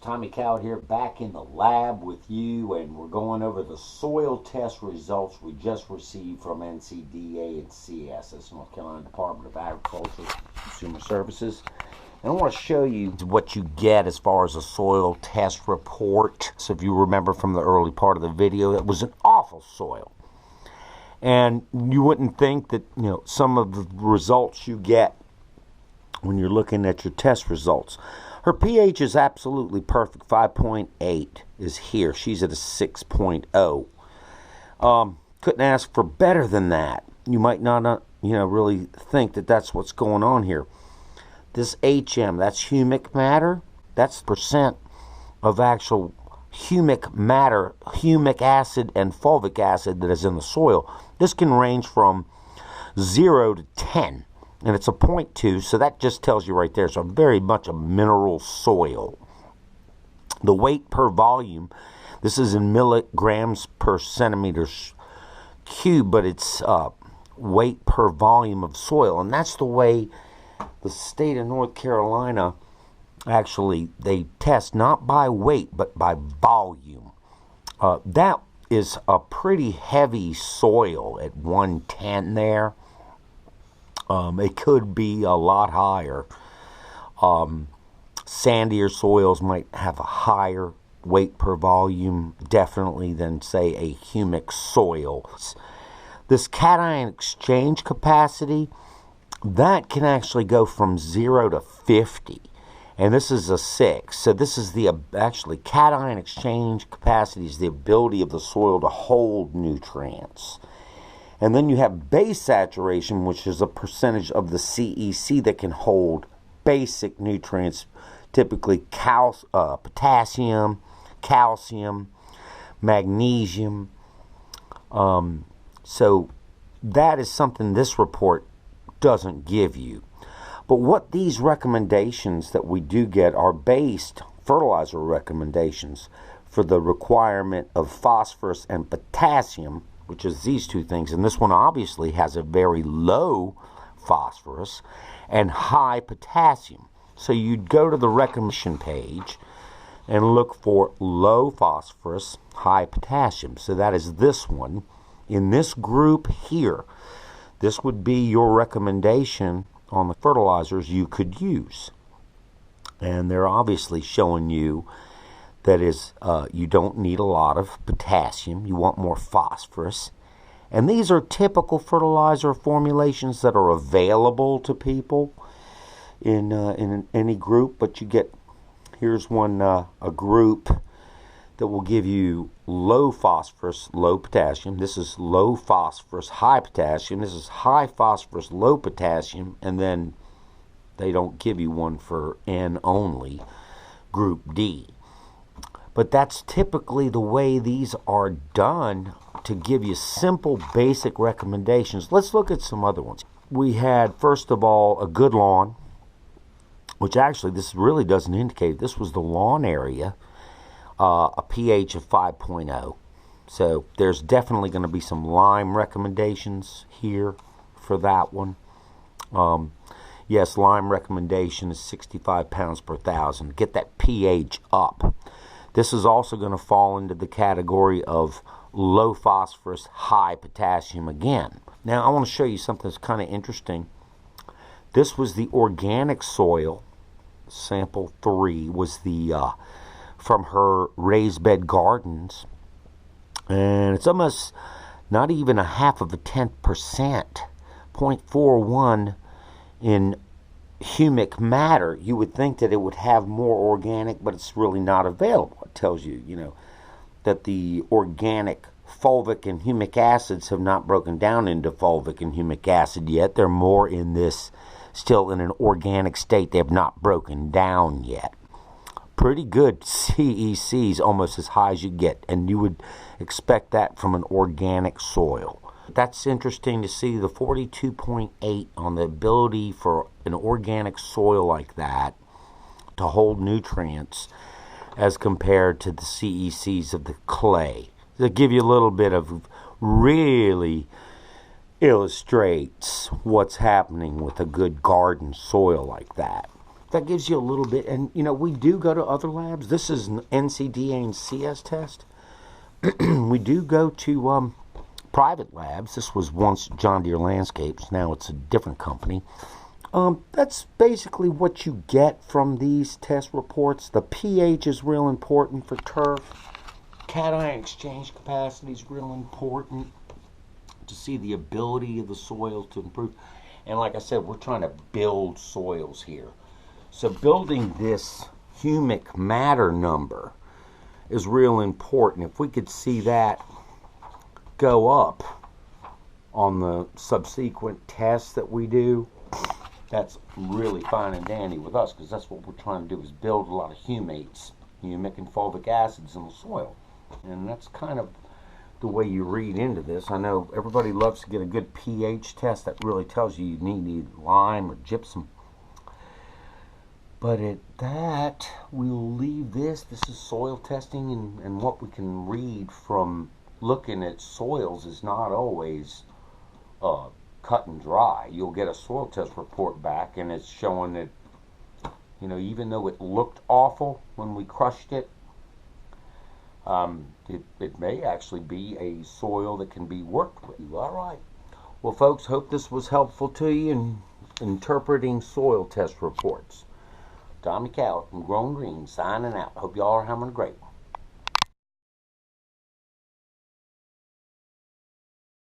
Tommy Cowett here, back in the lab with you, and we're going over the soil test results we just received from NCDA and CS, that's North Carolina Department of Agriculture Consumer Services. And I want to show you what you get as far as a soil test report. So if you remember from the early part of the video, it was an awful soil. And you wouldn't think that, some of the results you get when you're looking at your test results. Her pH is absolutely perfect. 5.8 is here. She's at a 6.0. Couldn't ask for better than that. You might not, really think that that's what's going on here. This HM, that's humic matter. That's percent of actual humic matter, humic acid and fulvic acid that is in the soil. This can range from 0 to 10. And it's a 0.2, so that just tells you right there. So very much a mineral soil. The weight per volume, this is in milligrams per centimeters cube, but it's weight per volume of soil. And that's the way the state of North Carolina, actually, they test not by weight, but by volume. That is a pretty heavy soil at 110 there. It could be a lot higher. Sandier soils might have a higher weight per volume, definitely, than, say, a humic soil. This cation exchange capacity, that can actually go from 0 to 50. And this is a 6. So this is the, actually, cation exchange capacity is the ability of the soil to hold nutrients. And then you have base saturation, which is a percentage of the CEC that can hold basic nutrients, typically potassium, calcium, magnesium. So that is something this report doesn't give you. But what these recommendations that we do get are based, fertilizer recommendations, for the requirement of phosphorus and potassium, which is these two things. And this one obviously has a very low phosphorus and high potassium. So you'd go to the recommendation page and look for low phosphorus, high potassium. So that is this one. In this group here, this would be your recommendation on the fertilizers you could use. And they're obviously showing you that is, you don't need a lot of potassium. You want more phosphorus. And these are typical fertilizer formulations that are available to people in any group. But you get, here's one, a group that will give you low phosphorus, low potassium. This is low phosphorus, high potassium. This is high phosphorus, low potassium. And then they don't give you one for N only, group D. But that's typically the way these are done to give you simple, basic recommendations. Let's look at some other ones. We had, first of all, a good lawn, which actually this really doesn't indicate. This was the lawn area, a pH of 5.0. So there's definitely going to be some lime recommendations here for that one. Yes, lime recommendation is 65 pounds per thousand. Get that pH up. This is also going to fall into the category of low phosphorus, high potassium again. Now, I want to show you something that's kind of interesting. This was the organic soil. Sample 3 was the from her raised bed gardens. And it's almost not even a half of a 10%, 0.41 in humic matter. You would think that it would have more organic, but it's really not available. It tells you, that the organic fulvic and humic acids have not broken down into fulvic and humic acid yet. They're more in this, still in an organic state. They have not broken down yet. Pretty good CECs, almost as high as you get, and you would expect that from an organic soil. That's interesting to see, the 42.8 on the ability for an organic soil like that to hold nutrients as compared to the CECs of the clay. To give you a little bit of really illustrates what's happening with a good garden soil like that. that gives you a little bit. And, you know, we do go to other labs. This is an NCDA and CS test. We do go to private labs. This was once John Deere Landscapes. Now it's a different company. That's basically what you get from these test reports. The pH is real important for turf. Cation exchange capacity is real important to see the ability of the soil to improve. And like I said, we're trying to build soils here. So building this humic matter number is real important. If we could see that go up on the subsequent tests that we do, that's really fine and dandy with us, because that's what we're trying to do, is build a lot of humates, humic and fulvic acids in the soil. And that's kind of the way you read into this. I know everybody loves to get a good pH test that really tells you need lime or gypsum. But at that, we'll leave this. This is soil testing, and what we can read from looking at soils is not always cut and dry. You'll get a soil test report back, and it's showing that, you know, even though it looked awful when we crushed it, it may actually be a soil that can be worked with. All right. Well, folks, hope this was helpful to you in interpreting soil test reports. Tommy Cowett from GrowinGreen signing out. Hope y'all are having a great one.